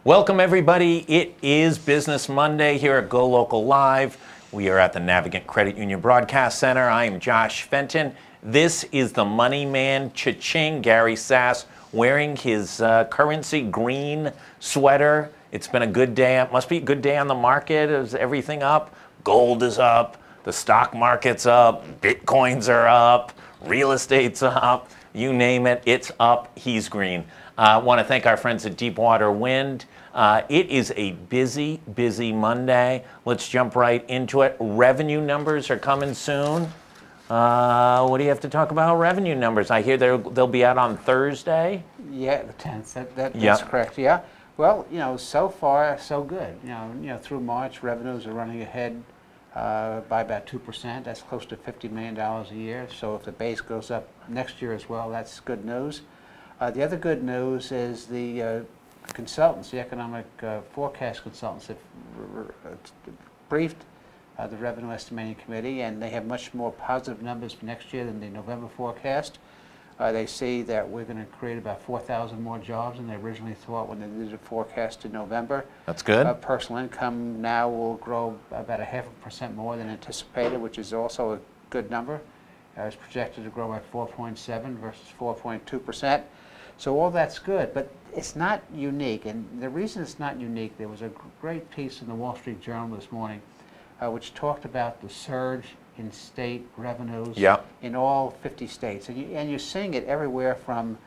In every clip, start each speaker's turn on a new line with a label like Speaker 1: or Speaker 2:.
Speaker 1: Welcome everybody. It is Business Monday here at GoLocal Live. We are at the Navigant Credit Union Broadcast Center. I am Josh Fenton. This is the money man, cha-ching, Gary Sass, wearing his currency green sweater. It's been a good day. It must be a good day on the market. Is everything up? Gold is up. The stock market's up. Bitcoins are up. Real estate's up. You name it, it's up. He's green. I want to thank our friends at Deepwater Wind. It is a busy, busy Monday. Let's jump right into it. Revenue numbers are coming soon. What do you have to talk about? Revenue numbers. I hear they'll be out on Thursday.
Speaker 2: Yeah, the 10th. That's correct. Yeah. Well, so far so good. Through March, revenues are running ahead by about 2%. That's close to $50 million a year. So if the base goes up next year as well, that's good news. The other good news is the consultants, the economic forecast consultants, have briefed the Revenue Estimating Committee, and they have much more positive numbers for next year than the November forecast. They see that we're going to create about 4,000 more jobs than they originally thought when they did the forecast in November.
Speaker 1: That's good.
Speaker 2: Personal income now will grow about 0.5% more than anticipated, which is also a good number. It's projected to grow by 4.7 versus 4.2%. So all that's good, but it's not unique. And the reason it's not unique, there was a great piece in the Wall Street Journal this morning which talked about the surge in state revenues in all 50 states. And you're seeing it everywhere from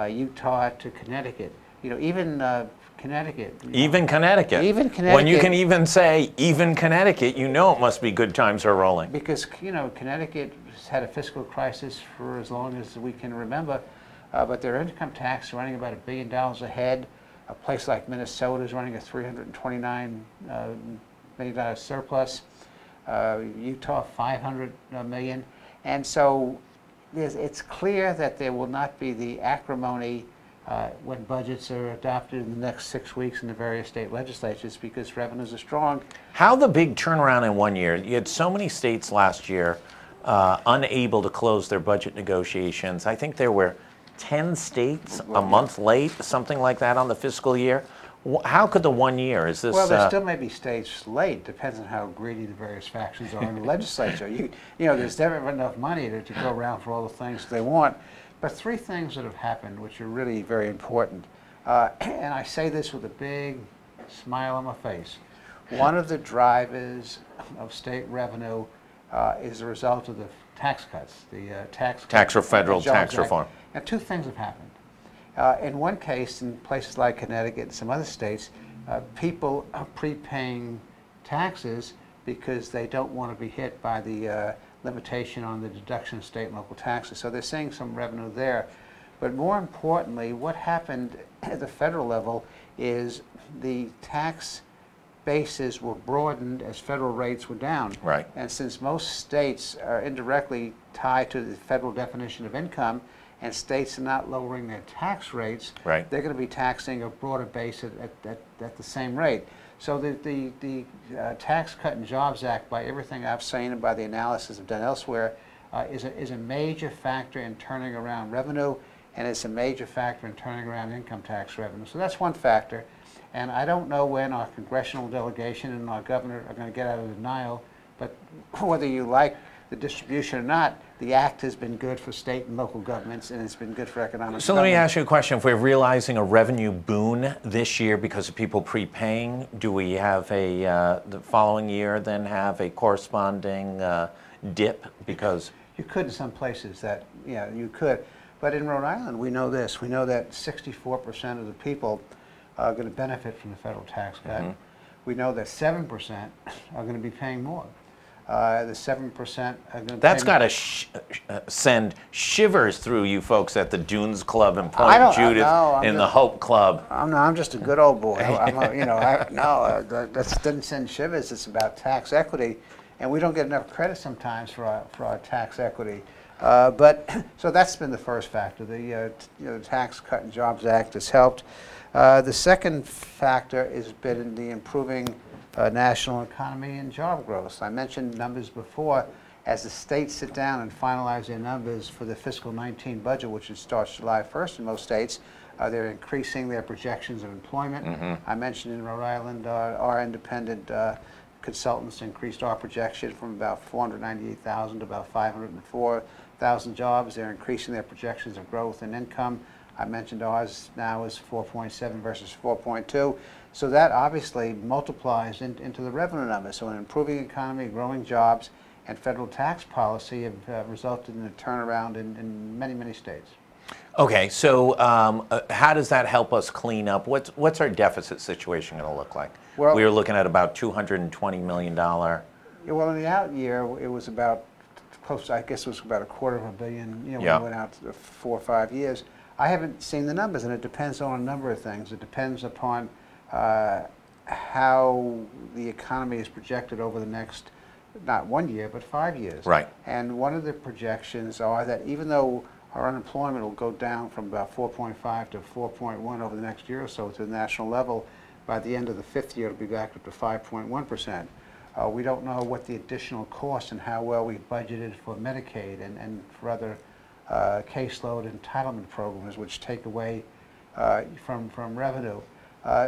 Speaker 2: Utah to Connecticut. Even Connecticut.
Speaker 1: Even Connecticut.
Speaker 2: Even Connecticut.
Speaker 1: When you can even say even Connecticut, it must be good times are rolling.
Speaker 2: Because, Connecticut has had a fiscal crisis for as long as we can remember. But their income tax is running about $1 billion ahead. A place like Minnesota is running a $329 million surplus. Utah, $500 million. And so it's clear that there will not be the acrimony when budgets are adopted in the next 6 weeks in the various state legislatures, because revenues are strong.
Speaker 1: How the big turnaround in 1 year? You had so many states last year unable to close their budget negotiations. I think there were 10 states a month late, something like that on the fiscal year. How could the 1 year, is this?
Speaker 2: Well, there still may be states late, depends on how greedy the various factions are in the legislature. There's never enough money to go around for all the things they want. But three things that have happened which are really very important. And I say this with a big smile on my face. One of the drivers of state revenue is the result of the tax cuts, the
Speaker 1: federal tax reform.
Speaker 2: And two things have happened. In one case, in places like Connecticut and some other states, people are prepaying taxes because they don't want to be hit by the limitation on the deduction of state and local taxes. So they're seeing some revenue there. But more importantly, what happened at the federal level is the tax bases were broadened as federal rates were down.
Speaker 1: Right.
Speaker 2: And since most states are indirectly tied to the federal definition of income, and states are not lowering their tax rates,
Speaker 1: right,
Speaker 2: they're going to be taxing a broader base at the same rate. So the Tax Cut and Jobs Act, by everything I've seen and by the analysis I've done elsewhere, is a major factor in turning around revenue, and it's a major factor in turning around income tax revenue. So that's one factor. And I don't know when our congressional delegation and our governor are going to get out of denial, but whether you like the distribution or not, the act has been good for state and local governments, and it's been good for economic
Speaker 1: So let me ask you a question. If we're realizing a revenue boon this year because of people prepaying, do we have the following year then have a corresponding dip? Because
Speaker 2: you could in some places that, you could. But in Rhode Island, we know this. We know that 64% of the people are going to benefit from the federal tax cut. Mm-hmm. We know that 7% are going to be paying more. The 7% are going to
Speaker 1: That's got to send shivers through you folks at the Dunes Club and Point Judith and the Hope Club.
Speaker 2: I'm just a good old boy. That doesn't send shivers. It's about tax equity, and we don't get enough credit sometimes for our tax equity. So that's been the first factor. The Tax Cut and Jobs Act has helped. The second factor has been the improving national economy and job growth. I mentioned numbers before. As the states sit down and finalize their numbers for the fiscal 19 budget, which starts July 1st in most states, They're increasing their projections of employment. I mentioned in Rhode Island, our independent consultants increased our projection from about 498,000 to about 504,000 jobs. They're increasing their projections of growth and income. I mentioned ours now is 4.7 versus 4.2. So that obviously multiplies into the revenue numbers. So an improving economy, growing jobs, and federal tax policy have resulted in a turnaround in many, many states.
Speaker 1: Okay, so how does that help us clean up? What's our deficit situation going to look like? Well, we were looking at about $220 million.
Speaker 2: Well, in the out year, it was about close. I guess it was about $250 million. You know, when we went out to 4 or 5 years. I haven't seen the numbers, and it depends on a number of things. It depends upon how the economy is projected over the next, not 1 year, but 5 years.
Speaker 1: Right.
Speaker 2: And one of the projections are that even though our unemployment will go down from about 4.5 to 4.1 over the next year or so to the national level, by the end of the 5th year, it'll be back up to 5.1%. We don't know what the additional costs and how well we budgeted for Medicaid and for other caseload entitlement programs, which take away from revenue.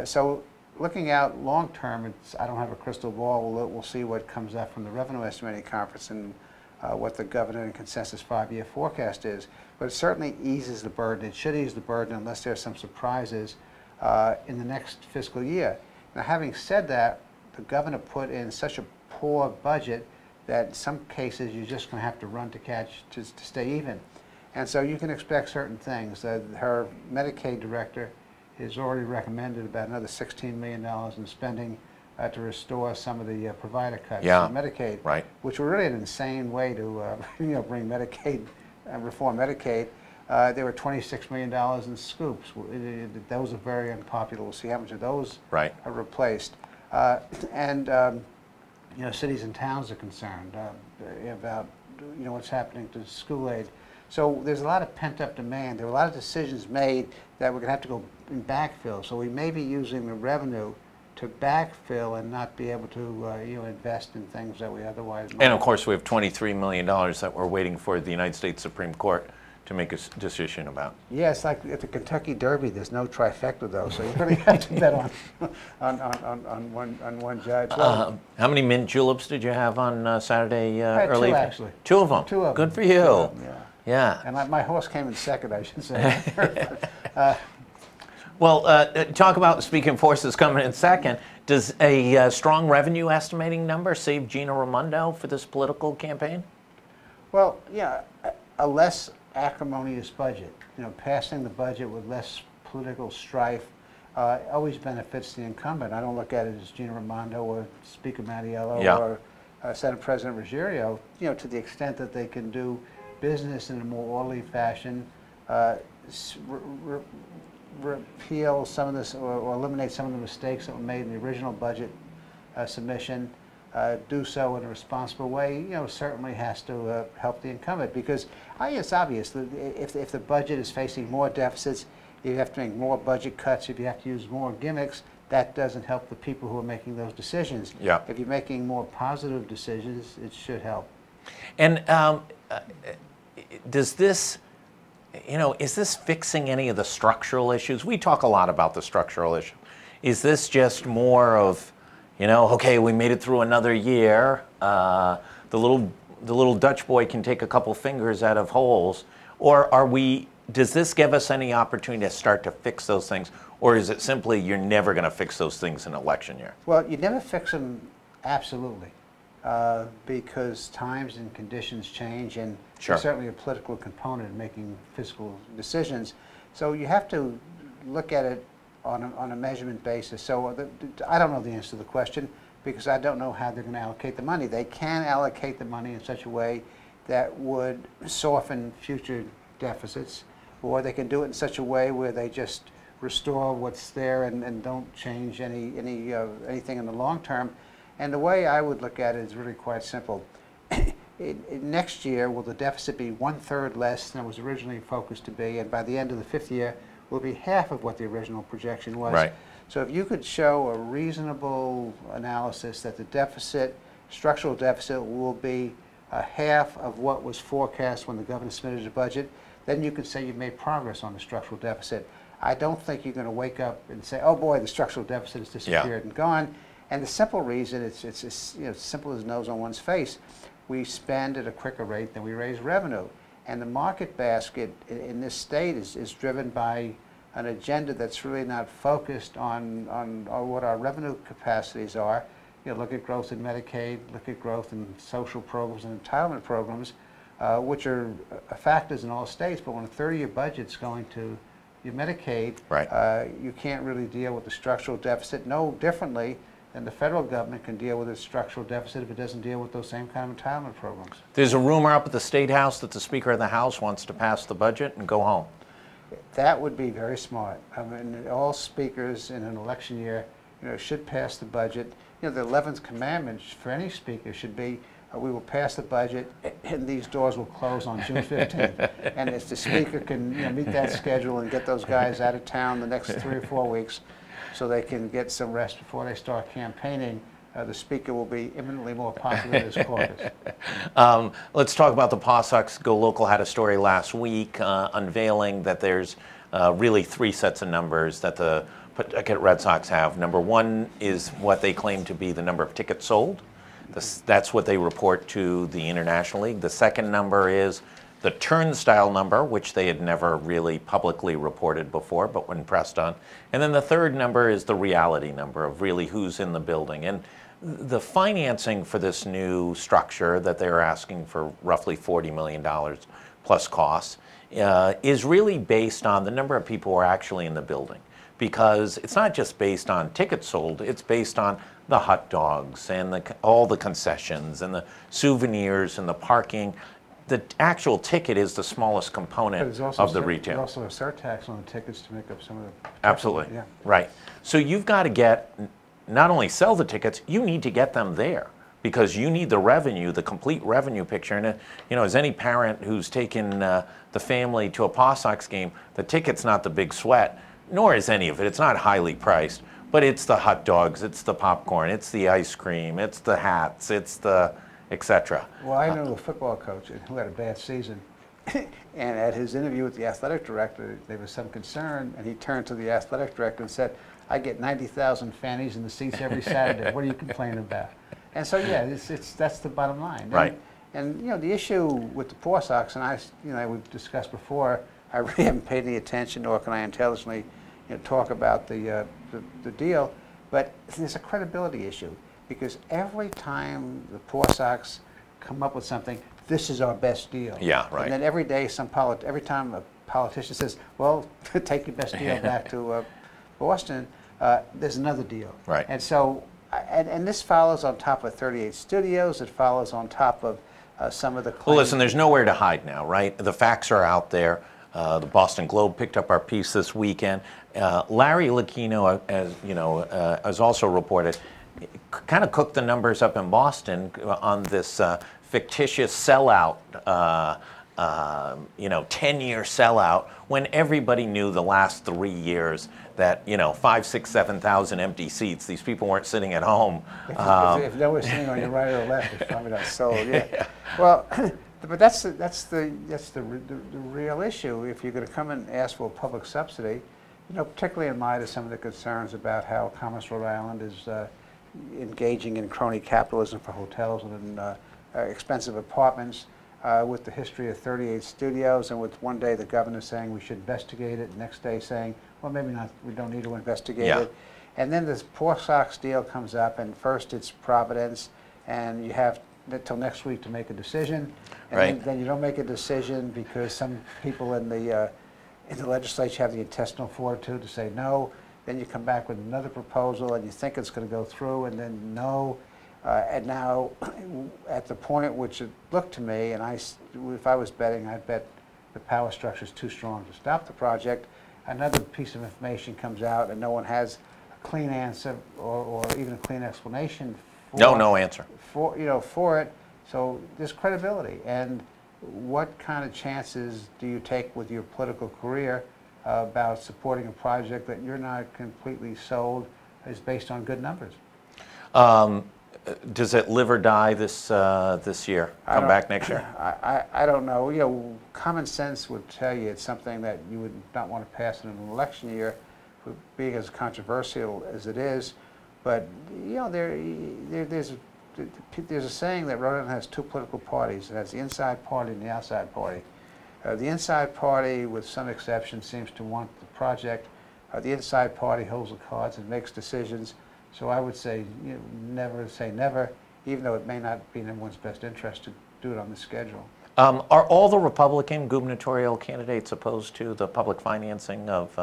Speaker 2: So looking out long term, I don't have a crystal ball. We'll see what comes out from the Revenue Estimating Conference and what the governor and consensus 5-year forecast is. But it certainly eases the burden. It should ease the burden unless there's some surprises in the next fiscal year. Now, having said that, the governor put in such a poor budget that in some cases you're just going to have to run to stay even. And so you can expect certain things. Her Medicaid director has already recommended about another $16 million in spending to restore some of the provider cuts in Medicaid,
Speaker 1: right,
Speaker 2: which were really an insane way to bring Medicaid and reform Medicaid. There were $26 million in scoops. Those are very unpopular. We'll see how much of those are replaced. Cities and towns are concerned about what's happening to school aid. So there's a lot of pent-up demand. There are a lot of decisions made that we're going to have to go and backfill. So we may be using the revenue to backfill and not be able to invest in things that we otherwise might.
Speaker 1: And of course, we have $23 million that we're waiting for the United States Supreme Court to make a decision about.
Speaker 2: Yeah, it's like at the Kentucky Derby. There's no trifecta though, so you really have to bet on one judge. Well,
Speaker 1: how many mint juleps did you have on Saturday early?
Speaker 2: Two, actually.
Speaker 1: Two of them.
Speaker 2: Two of them.
Speaker 1: Good for you.
Speaker 2: Yeah. And my horse came in second, I should say.
Speaker 1: Well, talk about, speaking of forces coming in second, does a strong revenue estimating number save Gina Raimondo for this political campaign?
Speaker 2: Well, yeah, a less acrimonious budget. Passing the budget with less political strife always benefits the incumbent. I don't look at it as Gina Raimondo or Speaker Mattiello or Senate President Ruggiero, to the extent that they can do business in a more orderly fashion, repeal some of this or eliminate some of the mistakes that were made in the original budget submission, do so in a responsible way, certainly has to help the incumbent, because it's obvious that if the budget is facing more deficits, if you have to make more budget cuts, if you have to use more gimmicks, that doesn't help the people who are making those decisions. If you're making more positive decisions, it should help.
Speaker 1: And does this, is this fixing any of the structural issues? We talk a lot about the structural issue. Is this just more of, okay, we made it through another year. The little Dutch boy can take a couple fingers out of holes, or does this give us any opportunity to start to fix those things, or is it simply you're never going to fix those things in election year?
Speaker 2: Well, you never fix them absolutely, because times and conditions change, and there's certainly a political component in making fiscal decisions. So you have to look at it on a measurement basis. So I don't know the answer to the question, because I don't know how they're going to allocate the money. They can allocate the money in such a way that would soften future deficits, or they can do it in such a way where they just restore what's there and don't change anything in the long term. And the way I would look at it is really quite simple. Next year, will the deficit be 1/3 less than it was originally focused to be, and by the end of the 5th year, will be half of what the original projection was.
Speaker 1: Right.
Speaker 2: So if you could show a reasonable analysis that the deficit, structural deficit, will be half of what was forecast when the governor submitted the budget, then you could say you've made progress on the structural deficit. I don't think you're going to wake up and say, oh boy, the structural deficit has disappeared and gone. And the simple reason, it's simple as nose on one's face. We spend at a quicker rate than we raise revenue. And the market basket in this state is driven by an agenda that's really not focused on what our revenue capacities are. Look at growth in Medicaid, look at growth in social programs and entitlement programs, which are factors in all states, but when a 30-year budget's going to your Medicaid, you can't really deal with the structural deficit no differently than the federal government can deal with its structural deficit if it doesn't deal with those same kind of entitlement programs.
Speaker 1: There's a rumor up at the State House that the Speaker of the House wants to pass the budget and go home.
Speaker 2: That would be very smart. I mean, all speakers in an election year, should pass the budget. The 11th commandment for any speaker should be, we will pass the budget and these doors will close on June 15th. And if the speaker can meet that schedule and get those guys out of town the next 3 or 4 weeks so they can get some rest before they start campaigning, the speaker will be imminently more popular in his caucus.
Speaker 1: Let's talk about the PawSox. GoLocal had a story last week unveiling that there's really 3 sets of numbers that the Pawtucket Red Sox have. Number 1 is what they claim to be the number of tickets sold. That's what they report to the International League. The second number is the turnstile number, which they had never really publicly reported before, but when pressed on. And then the third number is the reality number of really who's in the building. And the financing for this new structure that they're asking for roughly $40 million plus costs is really based on the number of people who are actually in the building. Because it's not just based on tickets sold, it's based on the hot dogs and all the concessions and the souvenirs and the parking. The actual ticket is the smallest component of the retail.
Speaker 2: There's also a surtax on the tickets to make up some of the...
Speaker 1: Absolutely, right. So you've got to not only sell the tickets, you need to get them there because you need the revenue, the complete revenue picture. And as any parent who's taken the family to a PawSox game, the ticket's not the big sweat, nor is any of it. It's not highly priced, but it's the hot dogs, it's the popcorn, it's the ice cream, it's the hats, it's the etc.
Speaker 2: Well, I know a football coach who had a bad season, and at his interview with the athletic director, there was some concern, and he turned to the athletic director and said, I get 90,000 fannies in the seats every Saturday. What are you complaining about? And so, yeah, that's the bottom line.
Speaker 1: Right.
Speaker 2: And the issue with the PawSox, and we've discussed before, I really haven't paid any attention, nor can I intelligently talk about the deal, but there's a credibility issue. Because every time the PawSox come up with something, this is our best deal.
Speaker 1: Yeah, right.
Speaker 2: And then every day, every time a politician says, well, take your best deal back to Boston, there's another deal.
Speaker 1: Right.
Speaker 2: And so, and this follows on top of 38 studios. It follows on top of some of the claims.
Speaker 1: Well, listen, there's nowhere to hide now, right? The facts are out there. The Boston Globe picked up our piece this weekend. Larry Lucchino, as also reported, kind of cooked the numbers up in Boston on this fictitious sellout, 10-year sellout, when everybody knew the last 3 years that 5, 6, 7,000 empty seats. These people weren't sitting at home.
Speaker 2: If they were sitting on your right or left, it's probably not sold. Yeah. Well, but that's the real issue. If you're going to come and ask for a public subsidy, particularly in light of some of the concerns about how Commerce Rhode Island is engaging in crony capitalism for hotels and expensive apartments, with the history of 38 studios, and with one day the governor saying we should investigate it, the next day saying, well, maybe not, we don't need to investigate it. And then this PawSox deal comes up, and first it's Providence, and you have until next week to make a decision, and then you don't make a decision because some people in the legislature have the intestinal fortitude to say no. Then you come back with another proposal, and you think it's going to go through, and then no. And now, at the point which it looked to me, and if I was betting, I'd bet the power structure is too strong to stop the project. Another piece of information comes out, and no one has a clean answer or even a clean explanation.
Speaker 1: No answer.
Speaker 2: For it. So there's credibility. And what kind of chances do you take with your political career about supporting a project that you're not completely sold is based on good numbers?
Speaker 1: does it live or die this year? Come back next year?
Speaker 2: I don't know. You know, common sense would tell you it's something that you would not want to pass in an election year, being as controversial as it is. But you know, there's a saying that Rhode Island has two political parties. It has the inside party and the outside party. The inside party, with some exceptions, seems to want the project. The inside party holds the cards and makes decisions. So I would say, you know, never say never, even though it may not be in everyone's best interest to do it on the schedule.
Speaker 1: Are all the Republican gubernatorial candidates opposed to the public financing of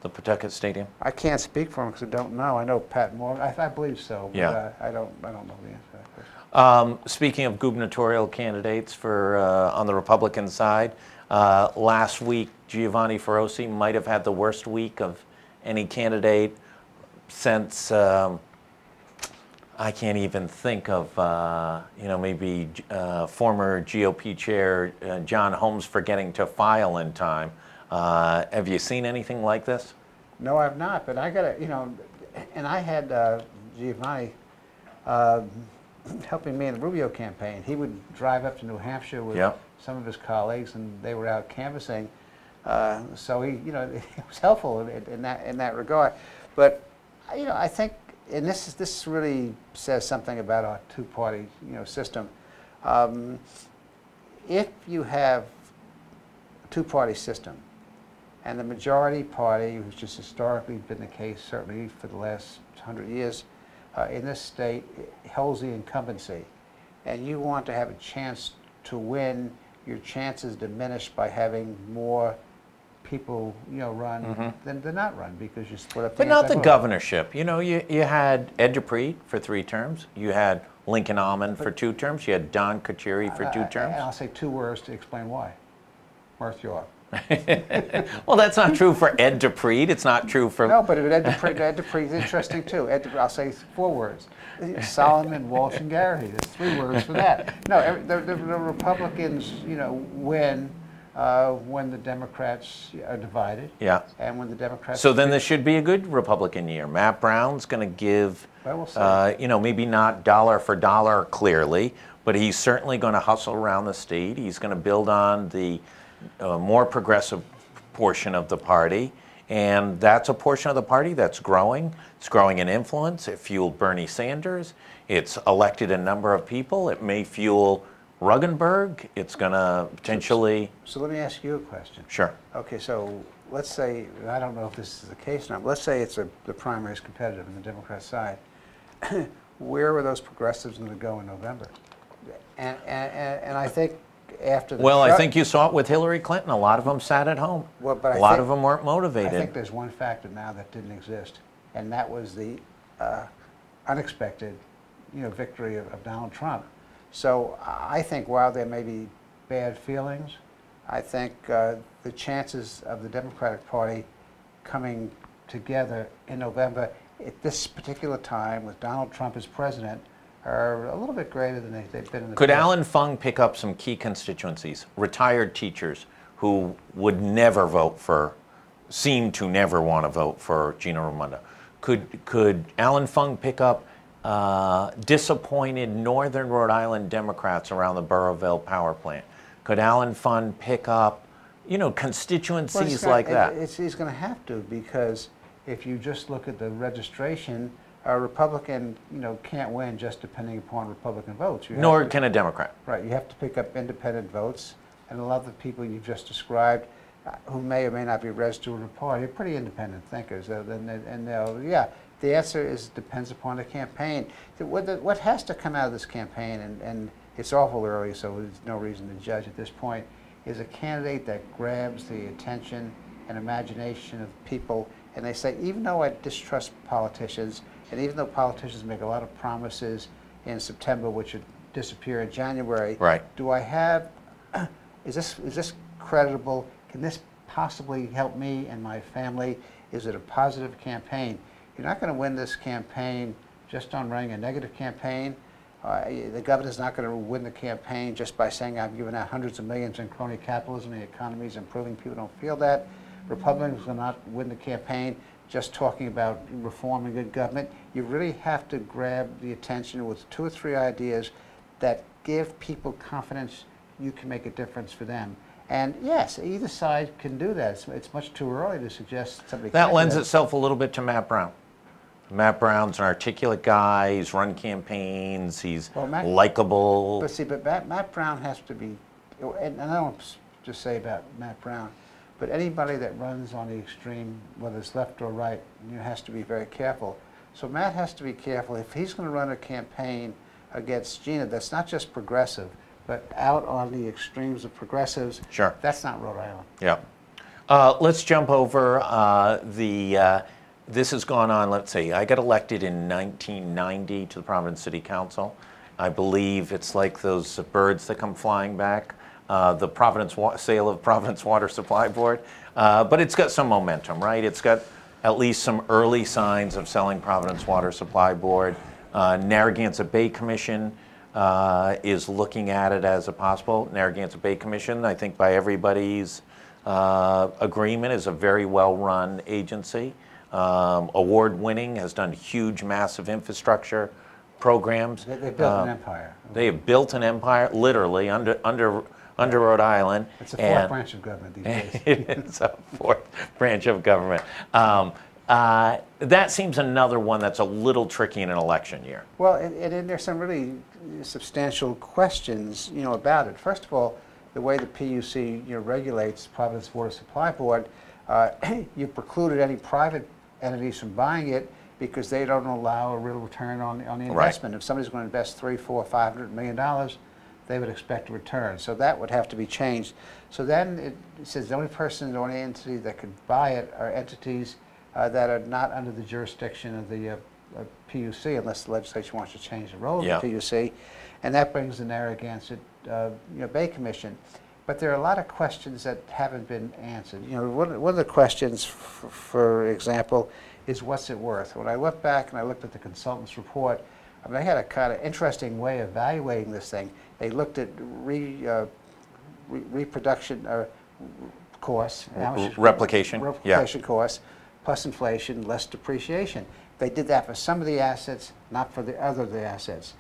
Speaker 1: the Pawtucket Stadium?
Speaker 2: I can't speak for them because I don't know. I know Pat Morgan. I believe so, but
Speaker 1: yeah.
Speaker 2: I don't know the answer to that question.
Speaker 1: Speaking of gubernatorial candidates for on the Republican side, last week Giovanni Feroci might have had the worst week of any candidate since I can't even think of you know, maybe former GOP chair John Holmes forgetting to file in time. Have you seen anything like this?
Speaker 2: No, I've not, but I got to, you know, and I had Giovanni helping me in the Rubio campaign. He would drive up to New Hampshire with some of his colleagues, and they were out canvassing. So he, you know, it was helpful in that regard. But you know, I think, and this really says something about our two-party, you know, system. If you have a two-party system, and the majority party, which has historically been the case, certainly for the last 100 years, in this state, holds the incumbency, and you want to have a chance to win, your chances diminish by having more people, you know, run than not run, because you split up the
Speaker 1: But not the governorship. You know, you had Ed Dupree for 3 terms. You had Lincoln Almond for 2 terms. You had Don Kachiri for 2 terms.
Speaker 2: And I'll say 2 words to explain why. Mirth York.
Speaker 1: Well, that's not true for Ed Dupree. It's not true for...
Speaker 2: No, but Ed Dupree is interesting, too. I'll say 4 words. Solomon, Walsh, and Garrity. There's 3 words for that. No, the Republicans, you know, win when the Democrats are divided. Yeah. And when the Democrats...
Speaker 1: So then this should be a good Republican year. Matt Brown's going to give,
Speaker 2: well, we'll
Speaker 1: you know, maybe not dollar for dollar clearly, but he's certainly going to hustle around the state. He's going to build on the more progressive portion of the party, and that's a portion of the party that's growing. It's growing in influence. It fueled Bernie Sanders. It's elected a number of people. It may fuel Ruggenberg. It's going to potentially...
Speaker 2: So let me ask you a question.
Speaker 1: Sure.
Speaker 2: Okay, so let's say, I don't know if this is the case now, but let's say it's the primary is competitive on the Democrat side. Where were those progressives going to go in November? And I think after the...
Speaker 1: Well, I think you saw it with Hillary Clinton. A lot of them sat at home.
Speaker 2: Well, but
Speaker 1: a lot of them weren't motivated.
Speaker 2: I think there's one factor now that didn't exist, and that was the unexpected, you know, victory of Donald Trump. So I think while there may be bad feelings, I think the chances of the Democratic Party coming together in November at this particular time with Donald Trump as president are a little bit greater than they've been in the past.
Speaker 1: Could Alan Fung pick up some key constituencies? Retired teachers who would never vote for, seem to never want to vote for Gina Raimondo. Could Alan Fung pick up disappointed Northern Rhode Island Democrats around the Burrowville power plant? Could Alan Fung pick up, you know, constituencies like that?
Speaker 2: He's going to have to, because if you just look at the registration, a Republican, you know, can't win just depending upon Republican votes.
Speaker 1: Nor can a Democrat.
Speaker 2: Right. You have to pick up independent votes, and a lot of the people you've just described, who may or may not be registered with the party, are pretty independent thinkers. And they'll, yeah, the answer is depends upon the campaign. What has to come out of this campaign, and it's awful early, so there's no reason to judge at this point, is a candidate that grabs the attention and imagination of people, and they say, even though I distrust politicians, and even though politicians make a lot of promises in September, which would disappear in January,
Speaker 1: right.
Speaker 2: Do I have, is this credible? Can this possibly help me and my family? Is it a positive campaign? You're not going to win this campaign just on running a negative campaign. The governor's not going to win the campaign just by saying I've given out hundreds of millions in crony capitalism, the economy is improving, people don't feel that. Republicans will not win the campaign just talking about reforming good government. You really have to grab the attention with 2 or 3 ideas that give people confidence you can make a difference for them. And yes, either side can do that. It's much too early to suggest somebody
Speaker 1: That
Speaker 2: can't
Speaker 1: lends
Speaker 2: do that.
Speaker 1: itself a little bit to Matt Brown. Matt Brown's an articulate guy. He's run campaigns. He's likable.
Speaker 2: But see, Matt Brown has to be, and I don't just say about Matt Brown, but anybody that runs on the extreme, whether it's left or right, has to be very careful. So Matt has to be careful. If he's going to run a campaign against Gina that's not just progressive, but out on the extremes of progressives,
Speaker 1: sure,
Speaker 2: that's not Rhode Island.
Speaker 1: Yeah. Let's jump over this has gone on, let's see, I got elected in 1990 to the Providence City Council. I believe it's like those birds that come flying back, the sale of Providence Water Supply Board. But it's got some momentum, right? It's got at least some early signs of selling Providence Water Supply Board. Narragansett Bay Commission is looking at it as a possible. Narragansett Bay Commission, I think by everybody's agreement, is a very well-run agency. Award-winning, has done huge, massive infrastructure programs.
Speaker 2: They built an empire.
Speaker 1: They have built an empire, literally, under Rhode Island.
Speaker 2: It's a fourth branch of government these days.
Speaker 1: It's a fourth branch of government. That seems another one that's a little tricky in an election year.
Speaker 2: Well, and there's some really substantial questions, about it. First of all, the way the PUC, regulates Providence Water Supply Board, you precluded any private entities from buying it because they don't allow a real return on the investment. Right. If somebody's going to invest $300, $400, $500 million, they would expect a return. So that would have to be changed. So then it says the only person, the only entity that could buy it are entities that are not under the jurisdiction of the PUC, unless the legislature wants to change the role of the PUC, and that brings the Narragansett Bay Commission. But there are a lot of questions that haven't been answered. One of the questions, for example, is what's it worth? When I look back and I looked at the consultant's report, they had a kind of interesting way of evaluating this thing. They looked at reproduction costs,
Speaker 1: replication
Speaker 2: costs, plus inflation, less depreciation. They did that for some of the assets, not for the other of the assets.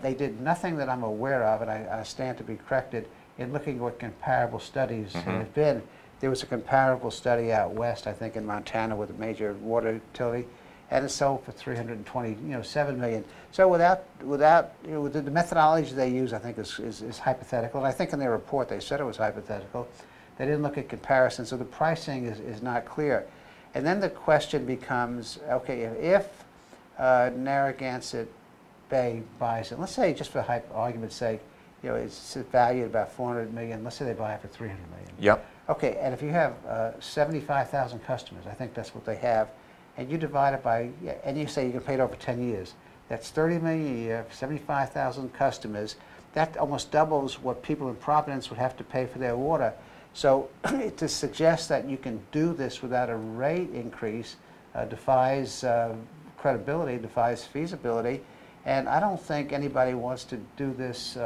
Speaker 2: They did nothing that I'm aware of, and I stand to be corrected, in looking at what comparable studies have been. There was a comparable study out west, I think in Montana, with a major water utility, and it sold for $327 million. So without the methodology they use, I think is hypothetical. And I think in their report they said it was hypothetical. They didn't look at comparison, so the pricing is not clear. And then the question becomes, okay, if Narragansett Bay buys it, let's say, just for argument's sake, it's valued at about $400 million. Let's say they buy it for $300 million.
Speaker 1: Yep.
Speaker 2: Okay, and if you have 75,000 customers, I think that's what they have, and you divide it by, and you say you can pay it over 10 years, that's $30 million a year, 75,000 customers. That almost doubles what people in Providence would have to pay for their water. So to suggest that you can do this without a rate increase defies credibility, defies feasibility, and I don't think anybody wants to do this,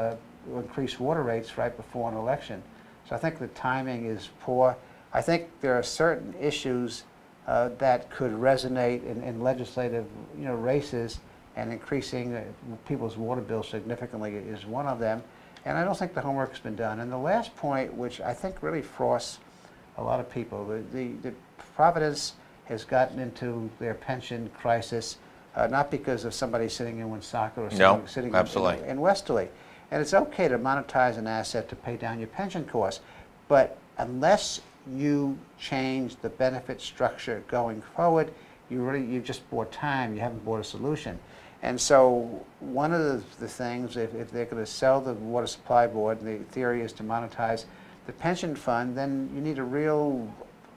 Speaker 2: increase water rates right before an election. So I think the timing is poor. I think there are certain issues that could resonate in legislative races, and increasing people's water bills significantly is one of them. And I don't think the homework's been done. And the last point, which I think really frosts a lot of people, the Providence has gotten into their pension crisis, not because of somebody sitting in Woonsocket or sitting in Westerly. And it's okay to monetize an asset to pay down your pension costs, but unless you change the benefit structure going forward, you just bought time, you haven't bought a solution. And so one of the things, if they're going to sell the Water Supply Board, and the theory is to monetize the pension fund, then you need a real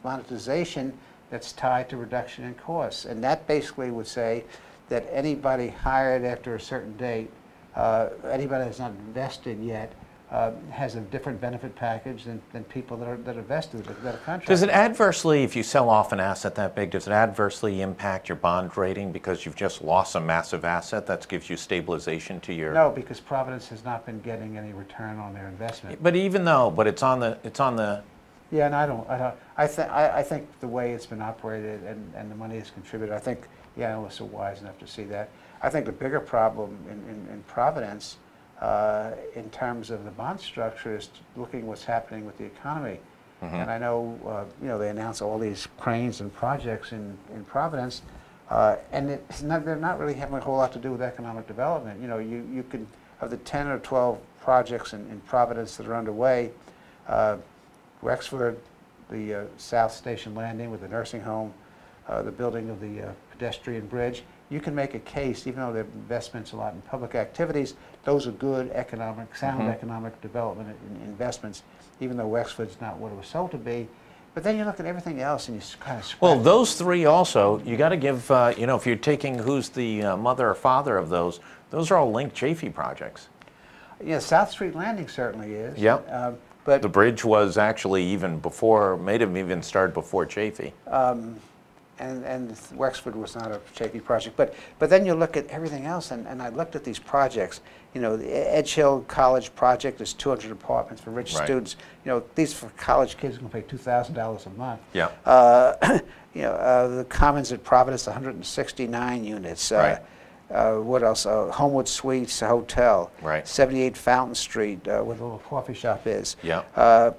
Speaker 2: monetization that's tied to reduction in costs. And that basically would say that anybody hired after a certain date, anybody that's not invested yet, has a different benefit package than people that are vested, that are contracted.
Speaker 1: Does it adversely, if you sell off an asset that big, does it adversely impact your bond rating because you've just lost a massive asset that gives you stabilization to your?
Speaker 2: No, because Providence has not been getting any return on their investment.
Speaker 1: But even though, it's on the
Speaker 2: Yeah, and I think the way it's been operated and the money is contributed, I think the analysts are wise enough to see that. I think the bigger problem in Providence, in terms of the bond structure, is looking what's happening with the economy. And I know, they announce all these cranes and projects in Providence, and they're not really having a whole lot to do with economic development. You can, of the 10 or 12 projects in Providence that are underway, Wexford, the South Station Landing with the nursing home, the building of the pedestrian bridge, you can make a case, even though there are investments a lot in public activities, those are good sound economic development investments, even though Wexford's not what it was sold to be. But then you look at everything else and you kind of
Speaker 1: Well, those three also, you got to give, if you're taking who's the mother or father of those are all linked Chafee projects.
Speaker 2: Yeah, South Street Landing certainly is.
Speaker 1: Yep. But the bridge was actually even before, may have even started before Chafee.
Speaker 2: And Wexford was not a Chafee project. But then you look at everything else, and I looked at these projects. The Edge Hill College project is 200 apartments for rich students. These for college kids are going to pay $2,000 a month.
Speaker 1: Yeah.
Speaker 2: The Commons at Providence, 169 units.
Speaker 1: Right.
Speaker 2: What else? Homewood Suites Hotel.
Speaker 1: Right.
Speaker 2: 78 Fountain Street, where the little coffee shop is.
Speaker 1: Yeah.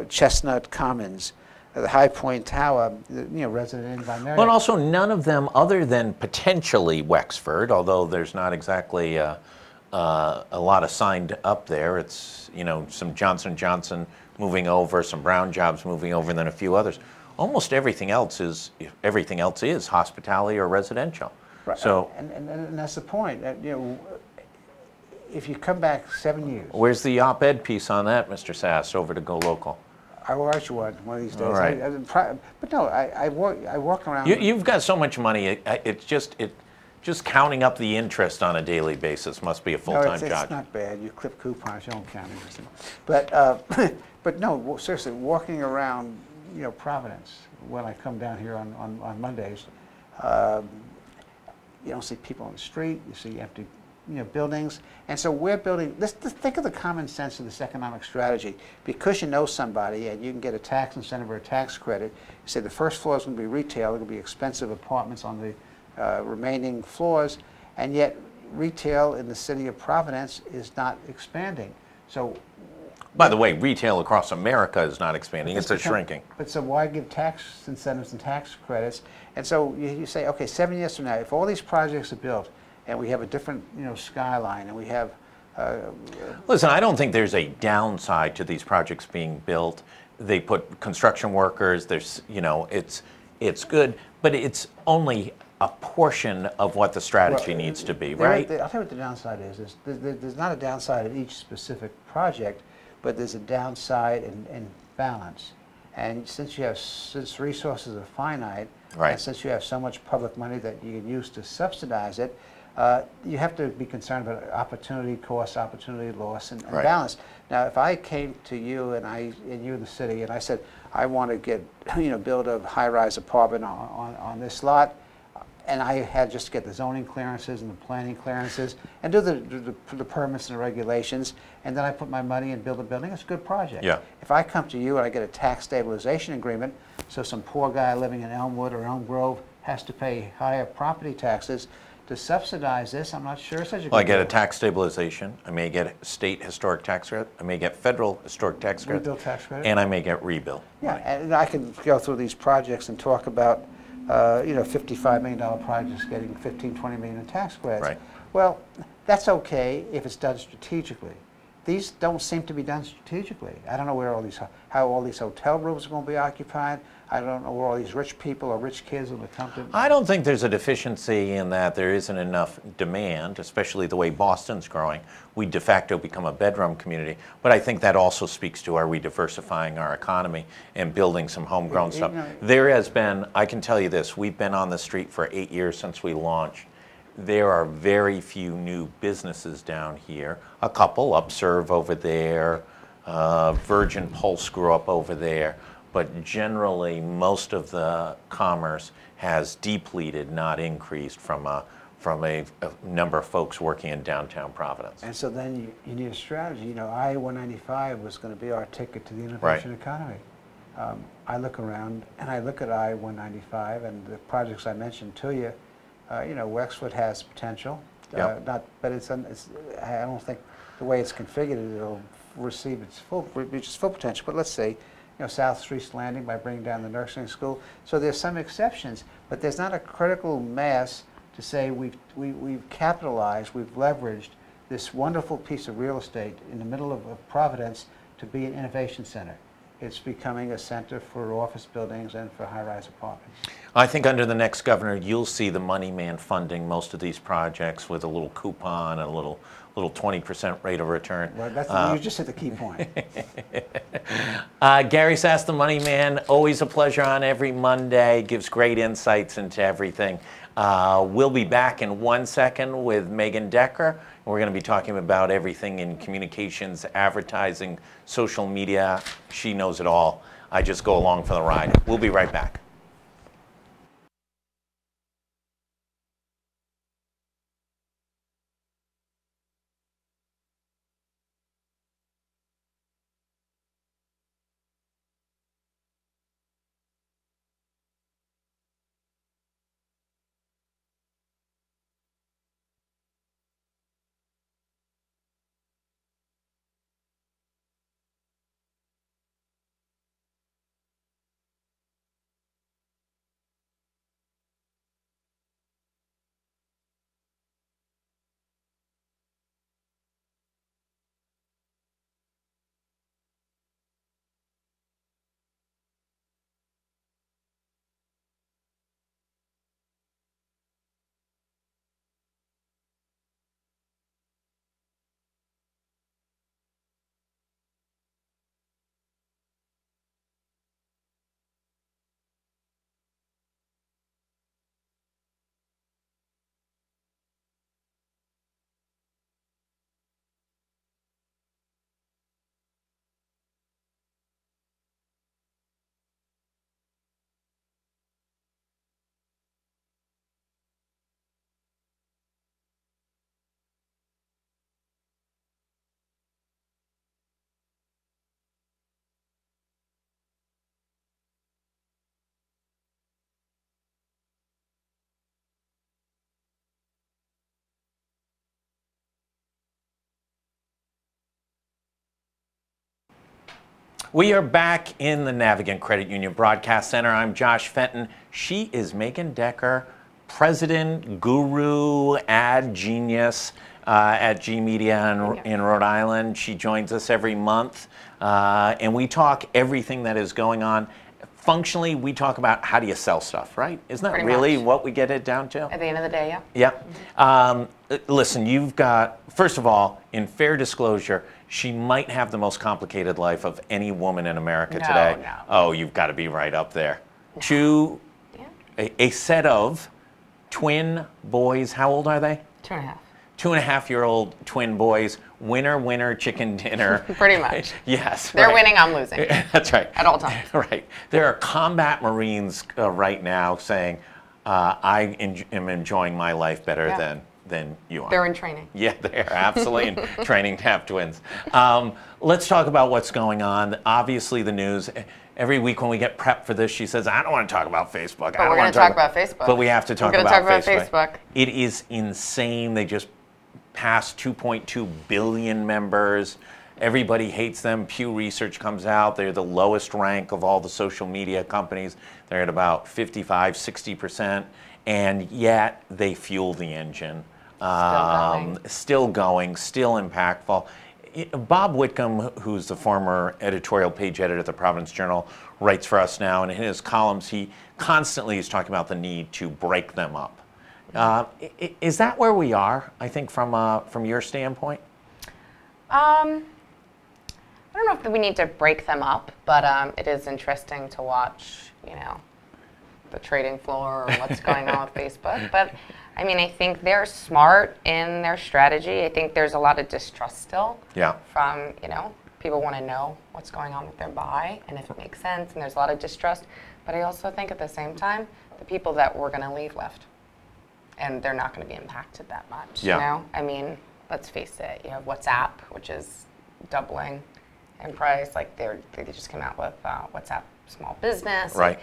Speaker 2: Chestnut Commons. The High Point Tower, Resident Inn by Marriott.
Speaker 1: Well, and also none of them, other than potentially Wexford, although there's not exactly a lot of signed up there. It's some Johnson & Johnson moving over, some Brown Jobs moving over, and then a few others. Almost everything else is hospitality or residential.
Speaker 2: Right.
Speaker 1: So,
Speaker 2: and that's the point. If you come back 7 years.
Speaker 1: Where's the op-ed piece on that, Mr. Sass, over to GoLocal?
Speaker 2: I will write you one of these days.
Speaker 1: All right.
Speaker 2: But no, I walk around.
Speaker 1: You've got so much money. It's just counting up the interest on a daily basis must be a full-time job.
Speaker 2: It's not bad. You clip coupons, you don't count anything. But no, seriously, walking around, Providence when I come down here on Mondays, you don't see people on the street. You see empty buildings. And so we're building, let's think of the common sense of this economic strategy. Because you know somebody and you can get a tax incentive or a tax credit, you say the first floor is going to be retail, it's going to be expensive apartments on the remaining floors, and yet retail in the city of Providence is not expanding. So,
Speaker 1: by the way, retail across America is not expanding, it's shrinking.
Speaker 2: But so why give tax incentives and tax credits? And so you say, okay, 7 years from now, if all these projects are built, and we have a different, skyline, and we have.
Speaker 1: Listen, I don't think there's a downside to these projects being built. They put construction workers. There's, it's good, but it's only a portion of what the strategy needs to be, right?
Speaker 2: I'll tell you what the downside is. There's not a downside of each specific project, but there's a downside in balance. And since resources are finite, and since you have so much public money that you can use to subsidize it, you have to be concerned about opportunity cost, opportunity loss, and balance. Now, if I came to you and you in the city, and I said, I want to build a high-rise apartment on this lot, and I had just to get the zoning clearances and the planning clearances and do the permits and the regulations, and then I put my money and build a building, it's a good project.
Speaker 1: Yeah.
Speaker 2: If I come to you and I get a tax stabilization agreement, so some poor guy living in Elmwood or Elm Grove has to pay higher property taxes to subsidize this, I'm not sure such a good
Speaker 1: I get a tax stabilization, I may get a state historic tax credit, I may get federal historic tax credit,
Speaker 2: rebuild tax credit,
Speaker 1: and I may get rebuild.
Speaker 2: Yeah, and I can go through these projects and talk about $55 million projects getting 15, 20 million in tax credits.
Speaker 1: Right.
Speaker 2: Well, that's okay if it's done strategically. These don't seem to be done strategically. I don't know how all these hotel rooms are going to be occupied. I don't know where all these rich people or rich kids will come to.
Speaker 1: I don't think there's a deficiency in that there isn't enough demand, especially the way Boston's growing. We de facto become a bedroom community. But I think that also speaks to, are we diversifying our economy and building some homegrown stuff? There has been, I can tell you this, we've been on the street for 8 years since we launched. There are very few new businesses down here. A couple, Upserve over there, Virgin Pulse grew up over there. But generally, most of the commerce has depleted, not increased, from a number of folks working in downtown Providence.
Speaker 2: And so then you need a strategy. I-195 was going to be our ticket to the innovation economy. I look around and I look at I-195 and the projects I mentioned to you. You know, Wexford has potential,
Speaker 1: Yep.
Speaker 2: but I don't think the way it's configured it'll reach its full potential. But let's say, you know, South Street's Landing by bringing down the nursing school. So there's some exceptions, but there's not a critical mass to say we've capitalized, we've leveraged this wonderful piece of real estate in the middle of Providence to be an innovation center. It's becoming a center for office buildings and for high-rise apartments.
Speaker 1: I think under the next governor, you'll see the money man funding most of these projects with a little coupon and a little 20% rate of return.
Speaker 2: Well, you just hit the key point.
Speaker 1: Gary Sass, the money man, always a pleasure on every Monday, gives great insights into everything. We'll be back in 1 second with Megan Decker. We're going to be talking about everything in communications, advertising, social media. She knows it all. I just go along for the ride. We'll be right back. We are back in the Navigant Credit Union Broadcast Center. I'm Josh Fenton. She is Megan Decker, president, guru, ad genius at G Media in Rhode Island. She joins us every month, and we talk everything that is going on. Functionally, we talk about how do you sell stuff, right? Isn't that really what we get it down to?
Speaker 3: At the end of the day, yeah.
Speaker 1: Yeah. Listen, you've got, first of all, in fair disclosure, she might have the most complicated life of any woman in America today.
Speaker 3: No.
Speaker 1: Oh, you've got to be right up there. No. A set of twin boys. How old are they?
Speaker 3: 2.5.
Speaker 1: 2.5-year-old twin boys. Winner, winner, chicken dinner.
Speaker 3: Pretty much.
Speaker 1: Yes.
Speaker 3: They're winning, I'm losing.
Speaker 1: That's right.
Speaker 3: At all times.
Speaker 1: Right. There are combat Marines right now saying, I am enjoying my life better than you are.
Speaker 3: They're in training.
Speaker 1: Yeah, they're absolutely in training to have twins. Let's talk about what's going on. Obviously, the news. Every week when we get prepped for this, she says, I don't want to talk about Facebook.
Speaker 3: But we're going to talk about Facebook.
Speaker 1: But we have to talk
Speaker 3: about
Speaker 1: Facebook. It is insane. They just passed 2.2 billion members. Everybody hates them. Pew Research comes out. They're the lowest rank of all the social media companies. They're at about 55, 60%. And yet they fuel the engine. Still going, still impactful. Bob Whitcomb, who's the former editorial page editor at the Providence Journal, writes for us now, and in his columns, he constantly is talking about the need to break them up. Is that where we are, I think, from your standpoint?
Speaker 3: I don't know if we need to break them up, but it is interesting to watch, you know, the trading floor or what's going on with Facebook. But I mean, I think they're smart in their strategy. I think there's a lot of distrust still from, you know, people want to know what's going on with their buy and if it makes sense, and there's a lot of distrust. But I also think at the same time, the people that were going to leave left, and they're not going to be impacted that much, you know? I mean, let's face it, you have WhatsApp, which is doubling in price. Like they just came out with WhatsApp Small Business.
Speaker 1: Right.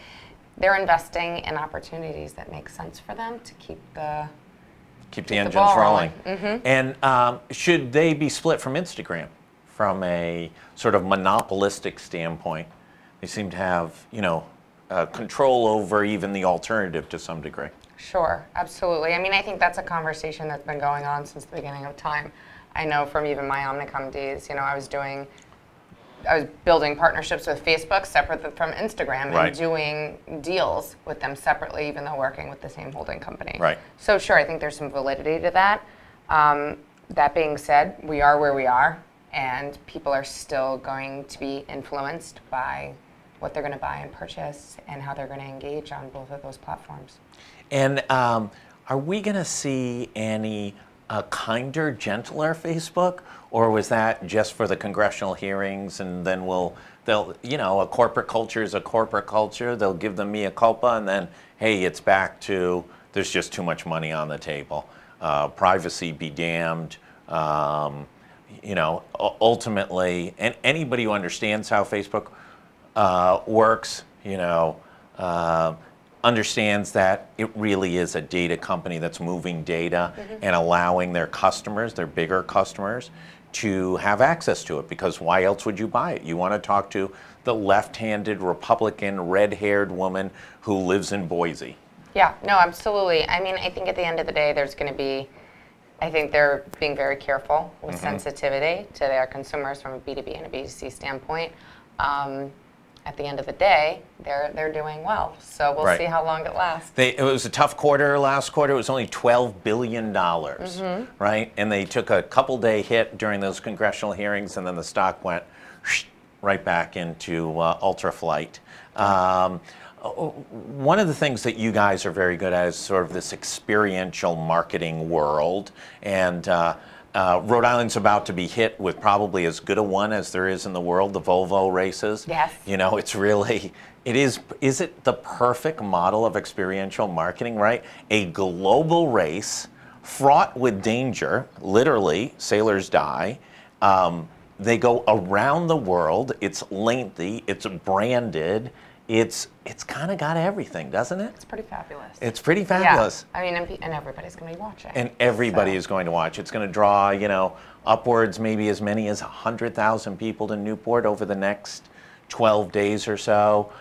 Speaker 3: They're investing in opportunities that make sense for them to keep the
Speaker 1: engines
Speaker 3: ball
Speaker 1: rolling.
Speaker 3: Mm-hmm.
Speaker 1: And should they be split from Instagram from a sort of monopolistic standpoint? They seem to have, control over even the alternative to some degree.
Speaker 3: Sure, absolutely. I mean, I think that's a conversation that's been going on since the beginning of time. I know from even my Omnicom days, I was building partnerships with Facebook separate from Instagram
Speaker 1: Right.
Speaker 3: and doing deals with them separately, even though working with the same holding company.
Speaker 1: Right.
Speaker 3: So sure, I think there's some validity to that. That being said, we are where we are, and people are still going to be influenced by what they're going to buy and purchase and how they're going to engage on both of those platforms.
Speaker 1: And are we going to see any kinder, gentler Facebook, or was that just for the congressional hearings, and then a corporate culture is a corporate culture. They'll give them mea culpa, and then, hey, it's back to there's just too much money on the table. Privacy be damned. Ultimately, and anybody who understands how Facebook works, understands that it really is a data company that's moving data and allowing their customers, their bigger customers, to have access to it, because why else would you buy it? You want to talk to the left-handed Republican red-haired woman who lives in Boise.
Speaker 3: Yeah, no, absolutely. I mean, I think at the end of the day, I think they're being very careful with sensitivity to their consumers from a B2B and a B2C standpoint. At the end of the day, they're doing well. So we'll see how long it lasts.
Speaker 1: It was a tough quarter last quarter. It was only $12 billion, right? And they took a couple-day hit during those congressional hearings, and then the stock went right back into ultra-flight. One of the things that you guys are very good at is sort of this experiential marketing world, and Rhode Island's about to be hit with probably as good a one as there is in the world, the Volvo races.
Speaker 3: Yes.
Speaker 1: It's really, is it the perfect model of experiential marketing, right? A global race fraught with danger, literally, sailors die. They go around the world, it's lengthy, it's branded, it's kind of got everything, doesn't it?
Speaker 3: It's pretty fabulous.
Speaker 1: It's pretty fabulous.
Speaker 3: Yeah, I mean, and everybody's going to be watching.
Speaker 1: And everybody is going to watch. It's going to draw, upwards maybe as many as 100,000 people to Newport over the next 12 days or so.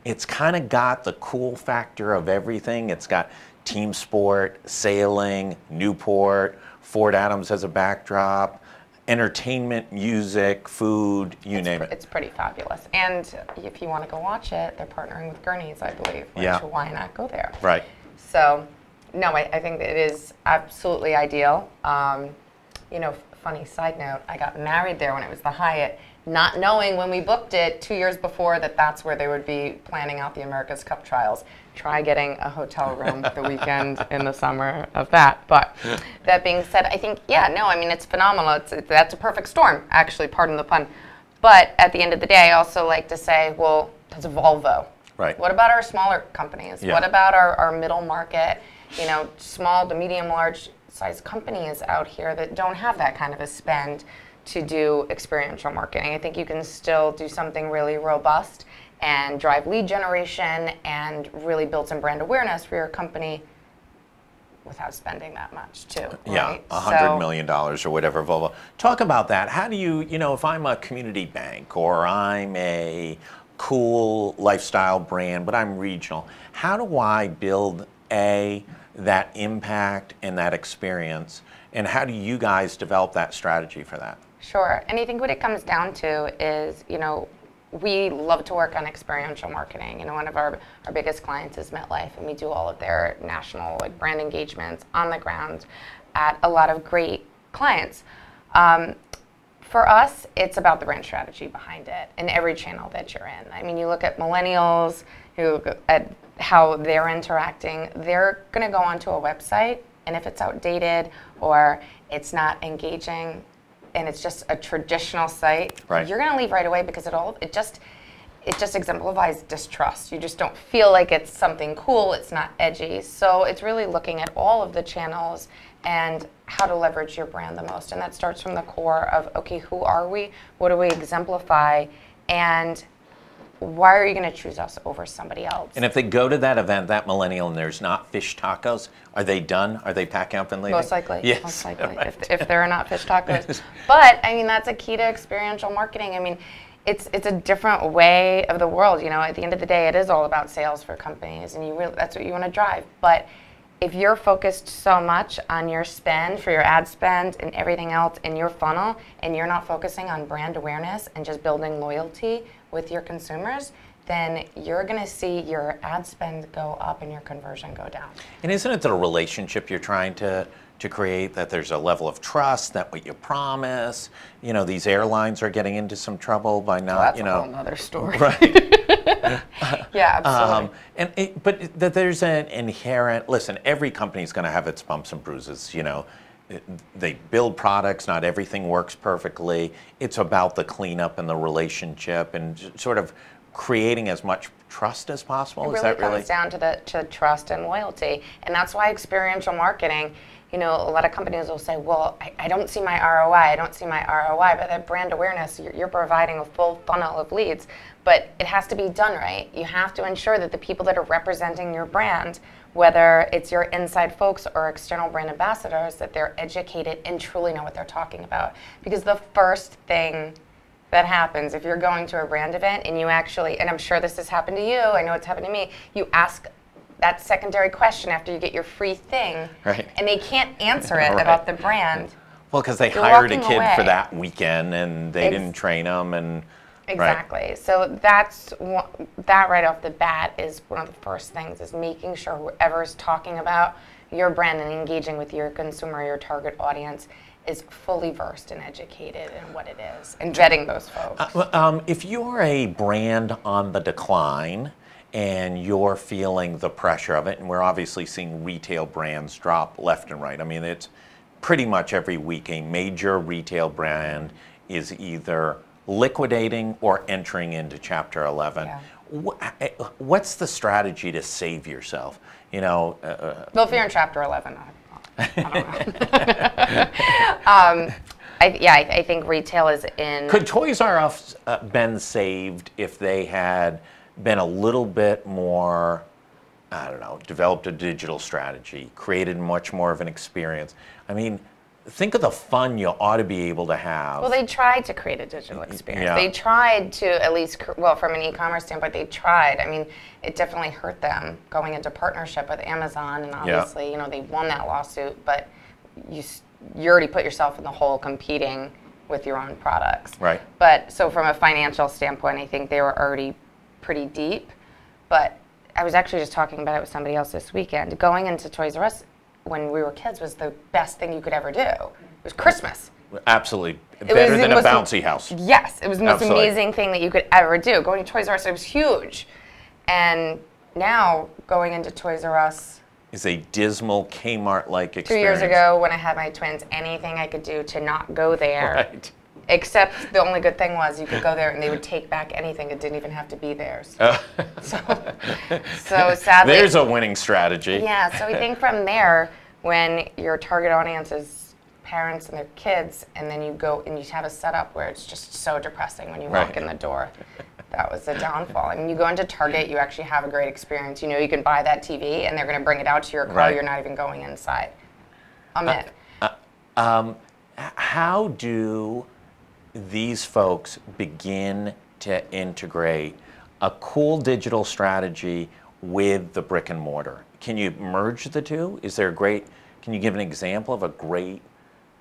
Speaker 1: It's kind of got the cool factor of everything. It's got team sport, sailing, Newport, Fort Adams as a backdrop, entertainment, music, food, you name it.
Speaker 3: It's pretty fabulous. And if you want to go watch it, they're partnering with Gurney's, I believe. So why not go there?
Speaker 1: Right.
Speaker 3: So, no, I think that it is absolutely ideal. Funny side note, I got married there when it was the Hyatt, not knowing when we booked it 2 years before that's where they would be planning out the America's Cup trials. Try getting a hotel room the weekend in the summer of that. But that being said, I think, it's phenomenal. That's a perfect storm, actually, pardon the pun. But at the end of the day, I also like to say, well, that's a Volvo.
Speaker 1: Right.
Speaker 3: What about our smaller companies?
Speaker 1: Yeah.
Speaker 3: What about our middle market, small to medium, large size companies out here that don't have that kind of a spend to do experiential marketing? I think you can still do something really robust and drive lead generation and really build some brand awareness for your company without spending that much too.
Speaker 1: Yeah,
Speaker 3: right?
Speaker 1: $100 million or whatever, Volvo. Talk about that. How do you, if I'm a community bank or I'm a cool lifestyle brand, but I'm regional, how do I build that impact and that experience, and how do you guys develop that strategy for that?
Speaker 3: Sure, and I think what it comes down to is, we love to work on experiential marketing. One of our biggest clients is MetLife, and we do all of their national brand engagements on the ground at a lot of great clients. For us, it's about the brand strategy behind it in every channel that you're in. I mean, you look at millennials, at how they're interacting, they're going to go onto a website, and if it's outdated or it's not engaging, and it's just a traditional site, you're going to leave right away because it just exemplifies distrust. You just don't feel like it's something cool. It's not edgy. So it's really looking at all of the channels and how to leverage your brand the most. And that starts from the core of, okay, who are we? What do we exemplify? And why are you going to choose us over somebody else?
Speaker 1: And if they go to that event, that millennial, and there's not fish tacos, are they done? Are they packing up and leaving?
Speaker 3: Most likely.
Speaker 1: Yes.
Speaker 3: Most likely, right. if there are not fish tacos. But, I mean, that's a key to experiential marketing. I mean, it's a different way of the world. You know, at the end of the day, it is all about sales for companies, and that's what you want to drive. But if you're focused so much on your spend for your ad spend and everything else in your funnel, and you're not focusing on brand awareness and just building loyalty with your consumers, then you're going to see your ad spend go up and your conversion go down.
Speaker 1: And isn't it the relationship you're trying to create, that there's a level of trust, that what you promise, you know, these airlines are getting into some trouble by not,
Speaker 3: that's
Speaker 1: you know.
Speaker 3: a whole other story.
Speaker 1: Right.
Speaker 3: Yeah, absolutely.
Speaker 1: But that there's an inherent, listen, every company's going to have its bumps and bruises, you know. They build products, not everything works perfectly. It's about the cleanup and the relationship and sort of creating as much trust as possible.
Speaker 3: It really comes down to trust and loyalty. And that's why experiential marketing, you know, a lot of companies will say, well, I don't see my ROI, I don't see my ROI, but that brand awareness, you're providing a full funnel of leads, but it has to be done right. You have to ensure that the people that are representing your brand, whether it's your inside folks or external brand ambassadors, that they're educated and truly know what they're talking about. Because the first thing that happens if you're going to a brand event and you actually, and I'm sure this has happened to you, I know it's happened to me, you ask that secondary question after you get your free thing,
Speaker 1: right,
Speaker 3: and they can't answer it
Speaker 1: right.
Speaker 3: about the brand.
Speaker 1: Well, because they hired a kid for that weekend and they didn't train them, and
Speaker 3: exactly.
Speaker 1: Right.
Speaker 3: So that right off the bat is one of the first things, is making sure whoever is talking about your brand and engaging with your consumer, your target audience, is fully versed and educated in what it is, and vetting those folks.
Speaker 1: If you're a brand on the decline and you're feeling the pressure of it, and we're obviously seeing retail brands drop left and right. I mean, it's pretty much every week a major retail brand is either liquidating or entering into Chapter 11. Yeah. What's the strategy to save yourself? You know,
Speaker 3: well, if you're in Chapter 11, I don't know. I think retail is in.
Speaker 1: Could Toys R Us been saved if they had been a little bit more, I don't know, developed a digital strategy, created much more of an experience? I mean, think of the fun you ought to be able to have.
Speaker 3: Well, they tried to create a digital experience.
Speaker 1: Yeah.
Speaker 3: They tried to, at least, well, from an e-commerce standpoint, they tried. I mean, it definitely hurt them going into partnership with Amazon, and obviously, you know, they won that lawsuit, but you already put yourself in the hole competing with your own products.
Speaker 1: Right.
Speaker 3: But so from a financial standpoint, I think they were already pretty deep. But I was actually just talking about it with somebody else this weekend. Going into Toys R Us when we were kids was the best thing you could ever do. It was Christmas.
Speaker 1: Absolutely. Better than a bouncy house.
Speaker 3: Yes, it was the most
Speaker 1: Absolutely.
Speaker 3: amazing thing that you could ever do. Going to Toys R Us, it was huge. And now going into Toys R Us
Speaker 1: is a dismal Kmart-like experience.
Speaker 3: 2 years ago when I had my twins, anything I could do to not go there.
Speaker 1: Right.
Speaker 3: Except the only good thing was you could go there and they would take back anything. It didn't even have to be theirs. So sadly.
Speaker 1: There's a winning strategy.
Speaker 3: Yeah, so I think from there, when your target audience is parents and their kids, and then you go and you have a setup where it's just so depressing when you walk in the door. That was the downfall. I mean, you go into Target, you actually have a great experience. You know you can buy that TV and they're going to bring it out to your car.
Speaker 1: Right.
Speaker 3: You're not even going inside. Amit.
Speaker 1: How do these folks begin to integrate a cool digital strategy with the brick and mortar? Can you merge the two? Is there a great, can you give an example of a great,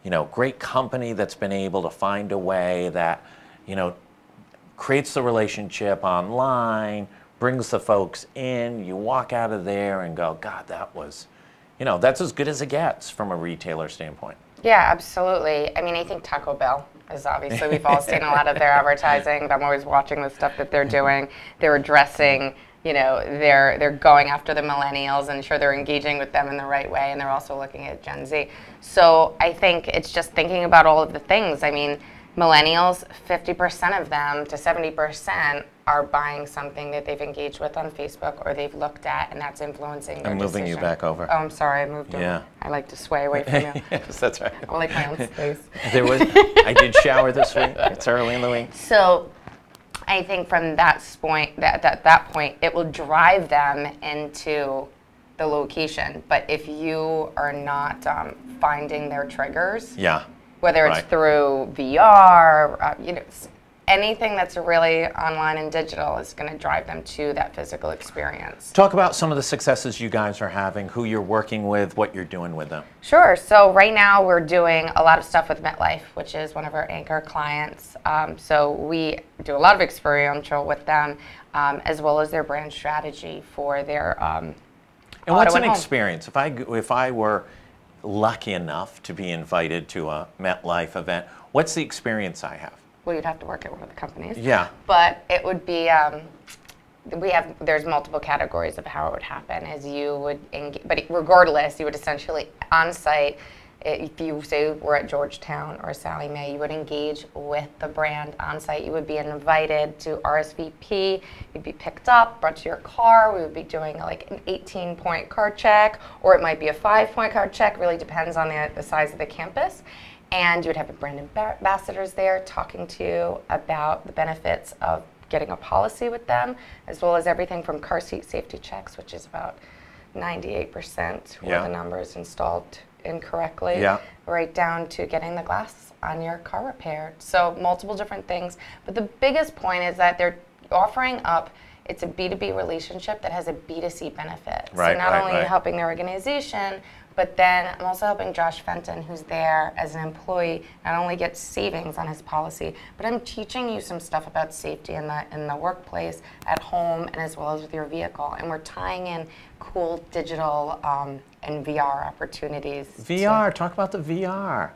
Speaker 1: you know, great company that's been able to find a way that, you know, creates the relationship online, brings the folks in, you walk out of there and go, God, that was, you know, that's as good as it gets from a retailer standpoint.
Speaker 3: Yeah, absolutely. I mean, I think Taco Bell is obviously, we've all seen a lot of their advertising. I'm always watching the stuff that they're doing. They're addressing, you know, they're going after the millennials, and sure they're engaging with them in the right way, and they're also looking at Gen Z. So I think it's just thinking about all of the things. I mean, millennials, 50% of them to 70% are buying something that they've engaged with on Facebook or they've looked at, and that's influencing their
Speaker 1: I'm moving you back over.
Speaker 3: Oh, I'm sorry, I moved over. I like to sway away from you.
Speaker 1: Yes, that's right.
Speaker 3: I like my own space.
Speaker 1: I did shower this week. It's early in the week.
Speaker 3: So I think from that point, it will drive them into the location. But if you are not finding their triggers, whether it's through VR, anything that's really online and digital is going to drive them to that physical experience.
Speaker 1: Talk about some of the successes you guys are having, who you're working with, what you're doing with them.
Speaker 3: Sure. So right now we're doing a lot of stuff with MetLife, which is one of our anchor clients. So we do a lot of experiential with them, as well as their brand strategy for their
Speaker 1: and what's an experience? If I were lucky enough to be invited to a MetLife event, what's the experience I have?
Speaker 3: Well, you'd have to work at one of the companies.
Speaker 1: Yeah.
Speaker 3: But it would be, there's multiple categories of how it would happen. As you would, but regardless, you would essentially on site. If you say we're at Georgetown or Sallie Mae, you would engage with the brand on site. You would be invited to RSVP. You'd be picked up, brought to your car. We would be doing like an 18-point card check, or it might be a 5-point card check. Really depends on the size of the campus. And you would have the brand ambassadors there talking to you about the benefits of getting a policy with them, as well as everything from car seat safety checks, which is about 98% were the numbers installed incorrectly, right down to getting the glass on your car repaired. So multiple different things. But the biggest point is that they're offering up, it's a B2B relationship that has a B2C benefit. So not only helping their organization, but then I'm also helping Josh Fenton, who's there as an employee, not only get savings on his policy, but I'm teaching you some stuff about safety in the workplace, at home, and as well as with your vehicle. And we're tying in cool digital and VR opportunities.
Speaker 1: VR, talk about the VR.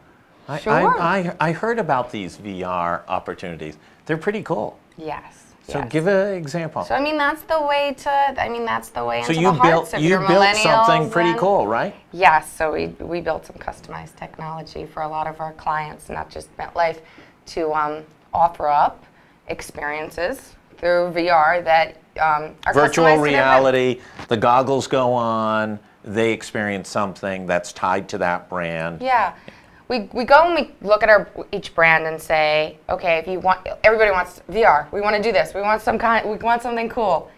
Speaker 3: Sure.
Speaker 1: I heard about these VR opportunities. They're pretty cool.
Speaker 3: Yes.
Speaker 1: So give an example.
Speaker 3: So that's the way to. That's the way into
Speaker 1: the
Speaker 3: hearts of your millennials.
Speaker 1: So you built something pretty cool, right?
Speaker 3: Yes. So we built some customized technology for a lot of our clients, not just MetLife, to offer up experiences through VR that are
Speaker 1: virtual reality. The goggles go on. They experience something that's tied to that brand.
Speaker 3: Yeah. We go and we look at each brand and say, okay, if you want, everybody wants VR. We want to do this. We want something cool.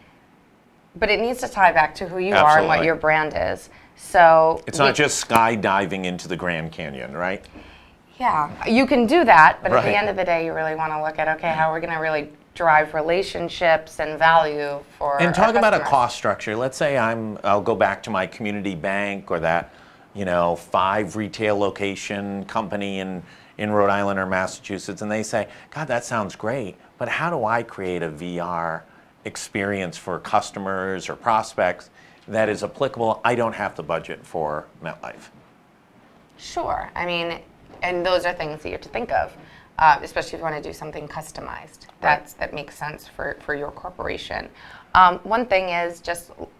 Speaker 3: But it needs to tie back to who you are and what your brand is. So
Speaker 1: it's not just skydiving into the Grand Canyon, right?
Speaker 3: Yeah, you can do that, but at the end of the day, you really want to look at, okay, how we're going to really drive relationships and value for
Speaker 1: And talk about a cost structure. Let's say I'll go back to my community bank or that 5 retail location company in Rhode Island or Massachusetts, and they say, God, that sounds great, but how do I create a VR experience for customers or prospects that is applicable? I don't have the budget for MetLife.
Speaker 3: Sure. And those are things that you have to think of, especially if you want to do something customized that makes sense for your corporation. One thing is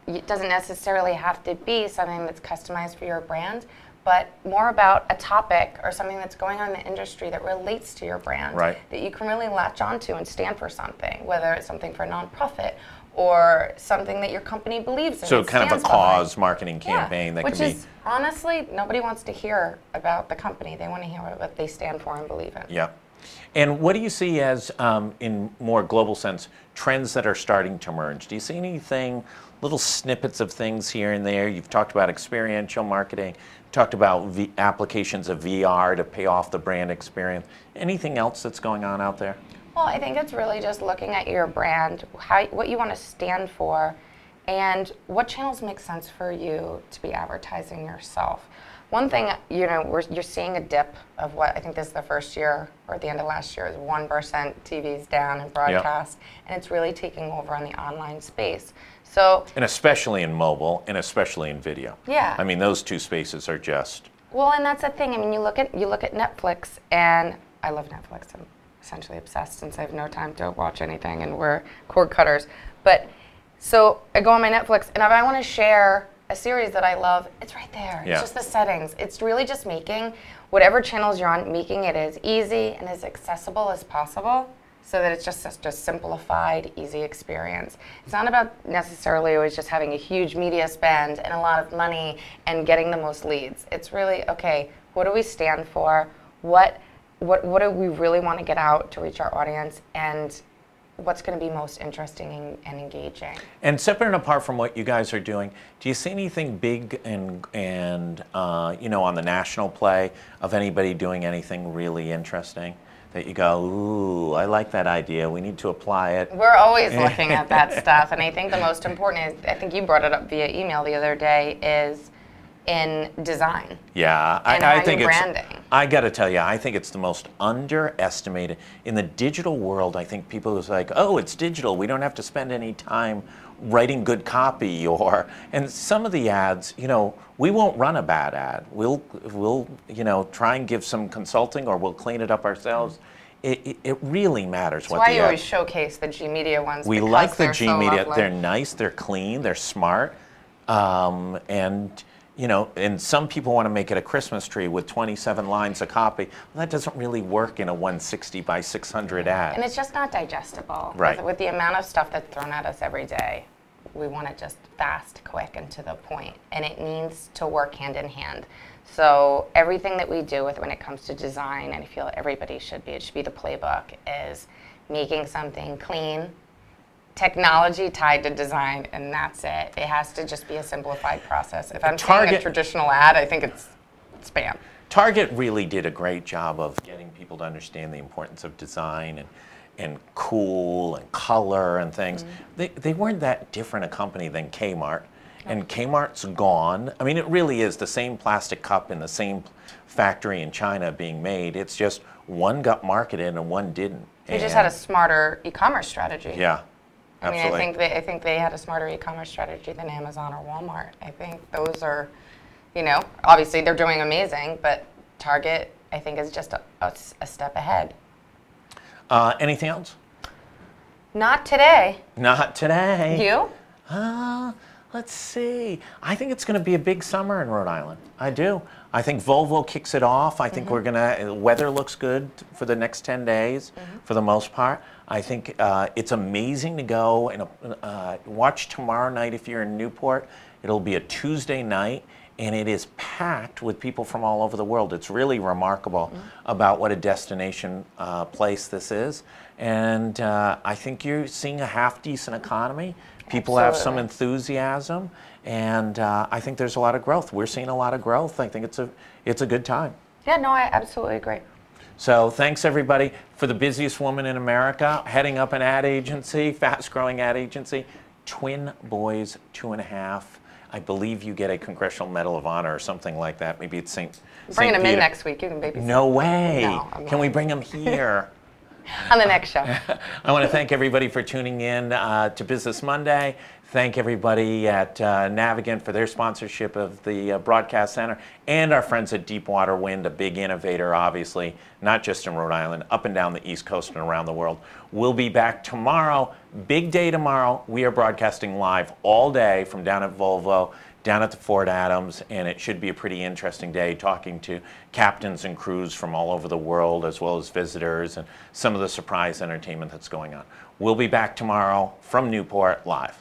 Speaker 3: it doesn't necessarily have to be something that's customized for your brand, but more about a topic or something that's going on in the industry that relates to your brand, that you can really latch onto and stand for something, whether it's something for a nonprofit or something that your company believes in.
Speaker 1: So kind of a cause marketing campaign that
Speaker 3: which
Speaker 1: can be...
Speaker 3: is, honestly, nobody wants to hear about the company. They want to hear what they stand for and believe in.
Speaker 1: Yeah. And what do you see as, in more global sense, trends that are starting to emerge? Do you see anything, little snippets of things here and there? You've talked about experiential marketing, talked about applications of VR to pay off the brand experience. Anything else that's going on out there?
Speaker 3: Well, I think it's really just looking at your brand, what you want to stand for, and what channels make sense for you to be advertising yourself. One thing, you're seeing a dip of what I think this is the first year, or at the end of last year, is 1% TV's down in broadcast, and it's really taking over on the online space. So,
Speaker 1: and especially in mobile, and especially in video.
Speaker 3: Yeah.
Speaker 1: Those two spaces are just...
Speaker 3: Well, and that's the thing. You look at Netflix, and I love Netflix. I'm essentially obsessed since I have no time to watch anything, and we're cord cutters. But so I go on my Netflix, and if I want to share a series that I love, it's right there.
Speaker 1: Yeah.
Speaker 3: It's just the settings. It's really just making whatever channels you're on, making it as easy and as accessible as possible so that it's just such a simplified, easy experience. It's not about necessarily always just having a huge media spend and a lot of money and getting the most leads. It's really, okay, what do we stand for? What do we really want to get out to reach our audience? And what's going to be most interesting and engaging.
Speaker 1: And separate and apart from what you guys are doing, do you see anything big and you know, on the national play of anybody doing anything really interesting that you go, ooh, I like that idea, we need to apply it?
Speaker 3: We're always looking at that stuff, and I think the most important is, I think you brought it up via email the other day, is in design.
Speaker 1: Yeah,
Speaker 3: and
Speaker 1: I think
Speaker 3: you're
Speaker 1: it's,
Speaker 3: branding.
Speaker 1: I got to tell you, I think it's the most underestimated. In the digital world, I think people are like, oh, it's digital, we don't have to spend any time writing good copy, and some of the ads, you know, we won't run a bad ad. We'll you know, try and give some consulting, or we'll clean it up ourselves. It really matters what the ad.
Speaker 3: That's why you always showcase the G Media ones.
Speaker 1: We like the G Media.
Speaker 3: So
Speaker 1: they're nice, they're clean, they're smart, and you know, and some people want to make it a Christmas tree with 27 lines of copy. Well, that doesn't really work in a 160 by 600 ad.
Speaker 3: And it's just not digestible.
Speaker 1: Right.
Speaker 3: With the amount of stuff that's thrown at us every day, we want it just fast, quick, and to the point. And it needs to work hand in hand. So everything that we do when it comes to design, and I feel everybody should be, it should be the playbook, is making something clean, technology tied to design, and that's it. It has to just be a simplified process. If I'm seeing a traditional ad, I think it's spam.
Speaker 1: Target really did a great job of getting people to understand the importance of design and cool and color and things. They weren't that different a company than Kmart, and Kmart's gone. I mean, it really is the same plastic cup in the same factory in China being made. It's just one got marketed and one didn't.
Speaker 3: They just had a smarter e-commerce strategy.
Speaker 1: Yeah. Absolutely.
Speaker 3: I mean, I think they had a smarter e-commerce strategy than Amazon or Walmart. I think those are, you know, obviously they're doing amazing, but Target, I think, is just a step ahead.
Speaker 1: Anything else?
Speaker 3: Not today.
Speaker 1: Not today.
Speaker 3: You?
Speaker 1: Let's see. I think it's going to be a big summer in Rhode Island. I do. I think Volvo kicks it off. I think we're going to, weather looks good for the next 10 days for the most part. I think it's amazing to go and watch tomorrow night if you're in Newport. It'll be a Tuesday night, and it is packed with people from all over the world. It's really remarkable about what a destination place this is. And I think you're seeing a half-decent economy. People have some enthusiasm, and I think there's a lot of growth. We're seeing a lot of growth. I think it's a good time.
Speaker 3: Yeah, no, I absolutely agree.
Speaker 1: So thanks, everybody, for the busiest woman in America, heading up an ad agency, fast-growing ad agency, twin boys, 2.5. I believe you get a Congressional Medal of Honor or something like that. Maybe it's St.
Speaker 3: Bringing them
Speaker 1: Peter.
Speaker 3: in next week. You can babysit.
Speaker 1: No way.
Speaker 3: No,
Speaker 1: Can we bring them here?
Speaker 3: On the next show.
Speaker 1: I want to thank everybody for tuning in to Business Monday. Thank everybody at Navigant for their sponsorship of the Broadcast Center, and our friends at Deepwater Wind, a big innovator, obviously, not just in Rhode Island, up and down the East Coast and around the world. We'll be back tomorrow. Big day tomorrow. We are broadcasting live all day from down at Volvo, down at the Fort Adams, and it should be a pretty interesting day talking to captains and crews from all over the world, as well as visitors and some of the surprise entertainment that's going on. We'll be back tomorrow from Newport live.